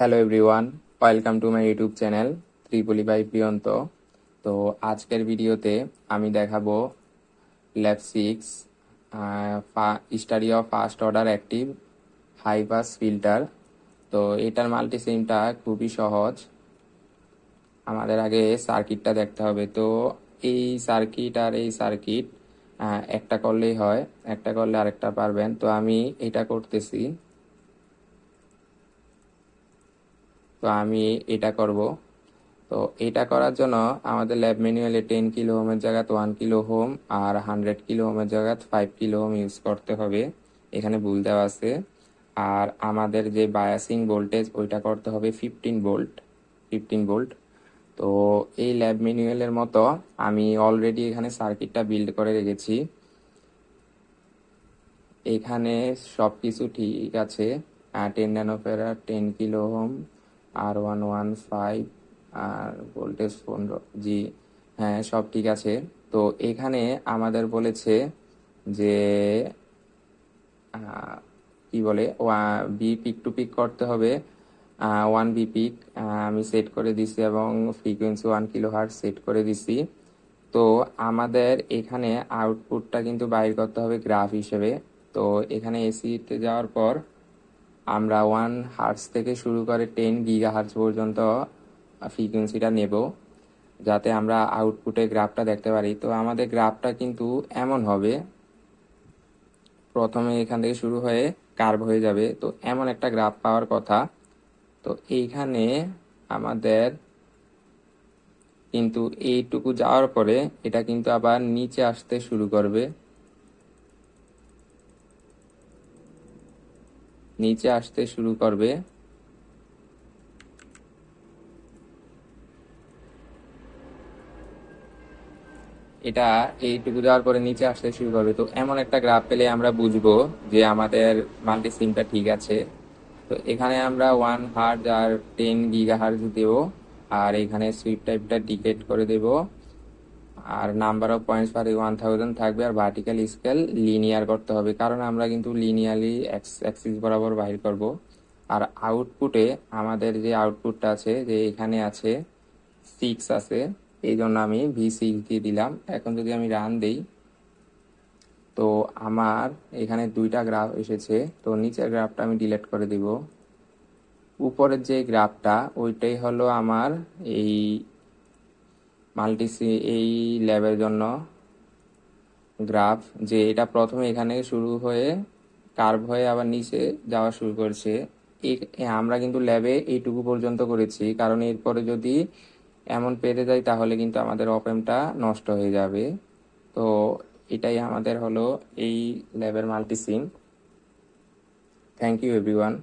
Hello everyone, welcome to my YouTube channel ত্রিপলি by Priyanta. তো আজকের ভিডিওতে আমি দেখাবো lab 6 study of first order active high pass filter. তো এটার মাল্টিসিমটা খুবই সহজ। আমাদের আগে সার্কিটটা দেখতে হবে। তো এই সার্কিট আর এই সার্কিট একটা করলেই হয়, একটা করলে আরেকটা পারবেন। তো আমি এটা করতেছি, তো আমি এটা করব। তো এটা করার জন্য আমাদের ল্যাব ম্যানুয়ালে 10 কিলো ওহমের জায়গায় 1 কিলো ওহম আর 100 কিলো ওহমের জায়গায় 5 কিলো ওহম ইউজ করতে হবে, এখানে ভুল দেওয়া আছে। আর আমাদের যে বায়াসিং ভোল্টেজ ওইটা করতে হবে 15 ভোল্ট। তো এই ল্যাব ম্যানুয়ালের মতো আমি অলরেডি এখানে সার্কিটটা বিল্ড করে রেখেছি। এখানে সব কিছু ঠিক আছে। 10 ন্যানোফেরাড, 10 কিলো ওহম, R115, আর ভোল্টেজ 15 জি। হ্যাঁ, সব ঠিক আছে। তো এখানে আমাদের বলেছে যে কি বলে বি পিক টু পিক করতে হবে 1 বি পিক। আমি সেট করে দিছি এবং ফ্রিকোয়েন্সি 1 কিলো হার্টজ সেট করে দিছি। তো আমাদের এখানে আউটপুটটা কিন্তু বাইর করতে হবে গ্রাফ হিসেবে। তো এখানে এসিতে যাওয়ার পর আমরা 1 হার্টজ থেকে শুরু করে 10 গিগা হার্টজ পর্যন্ত ফ্রিকোয়েন্সিটা নেব, যাতে আমরা আউটপুটে গ্রাফটা দেখতে পারি। তো আমাদের গ্রাফটা কিন্তু এমন হবে, প্রথমে এখান থেকে শুরু হয়ে কার্ভ হয়ে যাবে। তো এমন একটা গ্রাফ পাওয়ার কথা। তো এইখানে আমাদের কিন্তু এইটুকু যাওয়ার পরে এটা কিন্তু আবার নিচে আসতে শুরু করবে, নিচে আসতে শুরু করবে। এটা এইটুকু যাওয়ার পরে নিচে আসতে শুরু করবে। তো এমন একটা গ্রাফ পেলে আমরা বুঝবো যে আমাদের মাল্টি সিমটা ঠিক আছে। তো এখানে আমরা 1 হার্জ আর 10 গিগা হার্জ দেব, আর এখানে সুইপ টাইপটা ডিকেট করে দেব, আর নাম্বার অফ পয়েন্টস পার 1000 থাকবে, আর ভার্টিক্যাল স্কেল লিনিয়ার করতে হবে, কারণ আমরা কিন্তু লিনিয়ারলি অ্যাক্সিস বরাবর বাহির করব। আর আউটপুটে আমাদের যে আউটপুটটা আছে, যে এখানে আছে 6 আছে, এই জন্য আমি V6 দিয়ে দিলাম। এখন যদি আমি রান দেই, তো আমার এখানে 2টা গ্রাফ এসেছে। তো নিচের গ্রাফটা আমি ডিলিট করে দিব। উপরের যে গ্রাফটা ওইটাই হলো আমার এই এই ল্যাবের জন্য গ্রাফ, যে এটা প্রথমে এখানে শুরু হয়ে কার্ভ হয়ে আবার নিচে যাওয়া শুরু করছে। আমরা কিন্তু ল্যাবে এইটুকু পর্যন্ত করেছি, কারণ এরপরে যদি এমন পেরে যাই তাহলে কিন্তু আমাদের অপেমটা নষ্ট হয়ে যাবে। তো এটাই আমাদের হলো এই ল্যাবের মাল্টিসিম। Thank you everyone.